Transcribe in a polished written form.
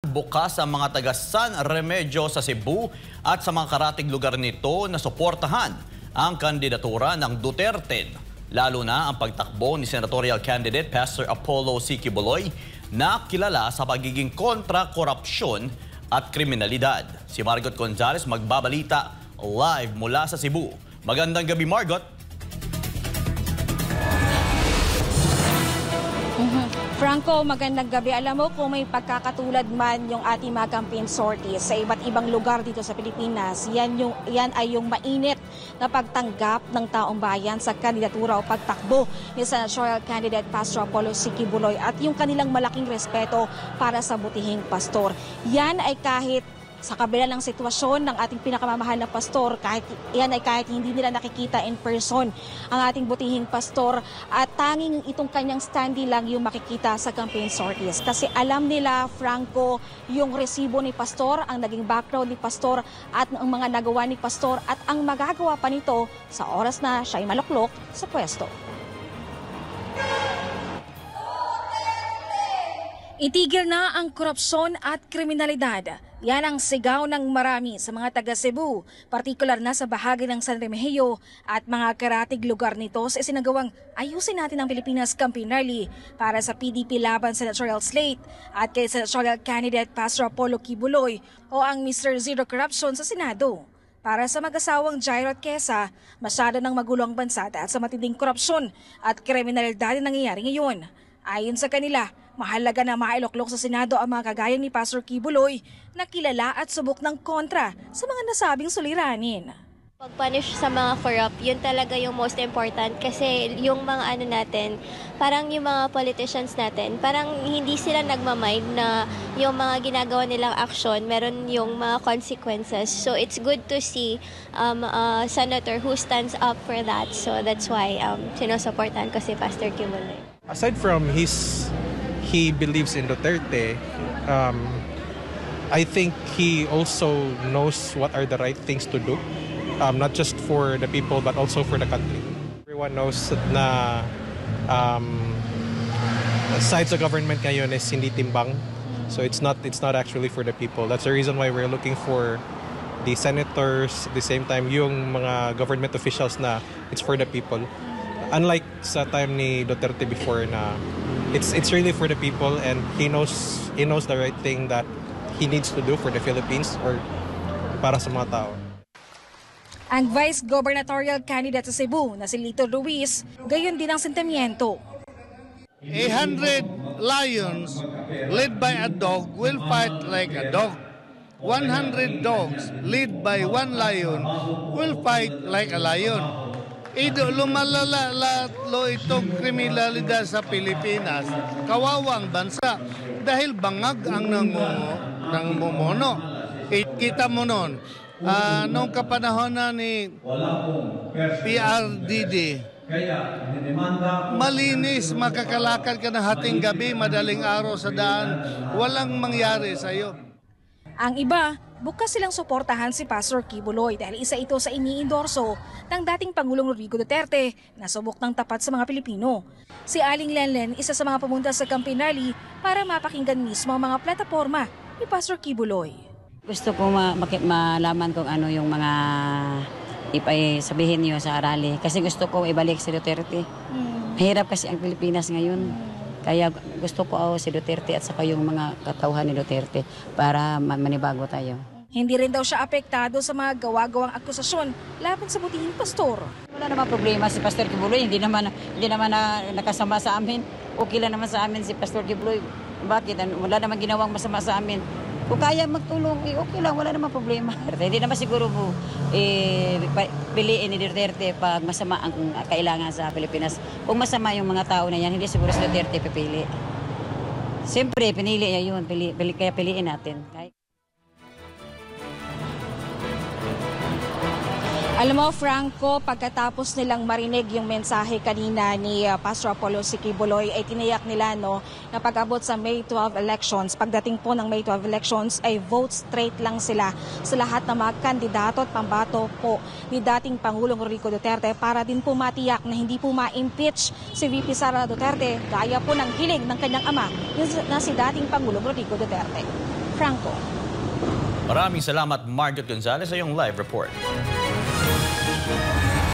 Bukas ang mga taga San Remedios sa Cebu at sa mga karatig lugar nito na suportahan ang kandidatura ng Duterte. Lalo na ang pagtakbo ni senatorial candidate Pastor Apollo C. Quiboloy na kilala sa pagiging kontra-korupsyon at kriminalidad. Si Margot Gonzales magbabalita live mula sa Cebu. Magandang gabi, Margot. Franco, magandang gabi. Alam mo kung may pagkakatulad man yung ating mga campaign sorties sa iba't ibang lugar dito sa Pilipinas, yan ay yung mainit na pagtanggap ng taong bayan sa kandidatura o pagtakbo ni senatorial candidate Pastor Apollo C. Quiboloy at yung kanilang malaking respeto para sa butihing pastor. Yan ay kahit sa kabila ng sitwasyon ng ating pinakamamahal na pastor, kahit hindi nila nakikita in person ang ating butihing pastor at tanging itong kanyang standee lang yung makikita sa campaign sorties. Kasi alam nila, Franco, yung resibo ni pastor, ang naging background ni pastor at ang mga nagawa ni pastor at ang magagawa pa nito sa oras na siya ay maluklok sa pwesto. Itigil na ang korupsyon at kriminalidad. Yan ang sigaw ng marami sa mga taga Cebu, partikular na sa bahagi ng San Remigio at mga karatig lugar nito sa isinagawang ayusin natin ang Pilipinas campaign rally para sa PDP laban senatorial slate at kay senatorial candidate Pastor Apollo Quiboloy o ang Mr. Zero Corruption sa Senado. Para sa mag-asawang Jairo at Kesa, masyado ng magulo ang bansa at sa matinding korupsyon at kriminalidad na nangyayari ngayon. Ayon sa kanila, mahalaga na mailoklok sa Senado ang mga kagaya ni Pastor Quiboloy na kilala at subok ng kontra sa mga nasabing suliranin. Pag-punish sa mga corrupt, yun talaga yung most important kasi yung mga natin, parang yung mga politicians natin, parang hindi sila nagmamind na yung mga ginagawa nilang action, meron yung mga consequences. So it's good to see a senator who stands up for that. So that's why sinusuportahan ko si Pastor Quiboloy. Aside from he believes in Duterte, I think he also knows what are the right things to do, not just for the people but also for the country. Everyone knows na sides of government ngayon is hindi timbang, so it's not actually for the people. That's the reason why we're looking for the senators, at the same time yung mga government officials na it's for the people. Unlike sa time ni Duterte before na it's really for the people and he knows the right thing that he needs to do for the Philippines or para sa mga tao. Ang vice gubernatorial candidate sa Cebu na si Lito Ruiz, gayon din ang sentimiento. 100 lions led by a dog will fight like a dog. 100 dogs led by one lion will fight like a lion. Lumalala lo itong kriminalidad sa Pilipinas, kawawang bansa dahil bangag ang namumuno. Kita mo noon, nung kapanahon na ni PRDD, malinis, makakalakad ka na hating gabi, madaling araw sa daan, walang mangyari sa iyo. Ang iba, bukas silang suportahan si Pastor Quiboloy dahil isa ito sa iniendorso ng dating Pangulong Rodrigo Duterte na subok ng tapat sa mga Pilipino. Si Aling Lenlen, isa sa mga pumunta sa campaign rally para mapakinggan mismo ang mga plataforma ni Pastor Quiboloy. Gusto ko malaman kung ano yung mga sabihin niyo sa rally kasi gusto ko ibalik si Duterte. Mahirap kasi ang Pilipinas ngayon. Kaya gusto ko si Duterte at saka yung mga katauhan ni Duterte para manibago tayo. Hindi rin daw siya apektado sa mga gawa-gawang akusasyon laban sa butihing pastor. Wala naman problema si Pastor Quiboloy, hindi naman nakasama sa amin. Okay lang naman sa amin si Pastor Quiboloy. Bakit? Wala naman ginawang masama sa amin. Kung kaya magtulong, okay lang, wala naman problema. Hindi naman siguro piliin ni Duterte pag masama ang kailangan sa Pilipinas. Kung masama yung mga tao na yan, hindi siguro si Duterte pipili. Siyempre, pinili niya yun, kaya piliin natin. Alam mo, Franco, pagkatapos nilang marinig yung mensahe kanina ni Pastor Apollo C. Quiboloy, ay tiniyak nila na pag-abot sa May 12 elections, pagdating po ng May 12 elections, ay vote straight lang sila sa lahat ng mga kandidato at pambato po ni dating Pangulong Rodrigo Duterte para din po matiyak na hindi po ma-impeach si VP Sara Duterte gaya po ng hiling ng kanyang ama na si dating Pangulong Rodrigo Duterte. Franco. Maraming salamat, Margaret Gonzalez, sa iyong live report.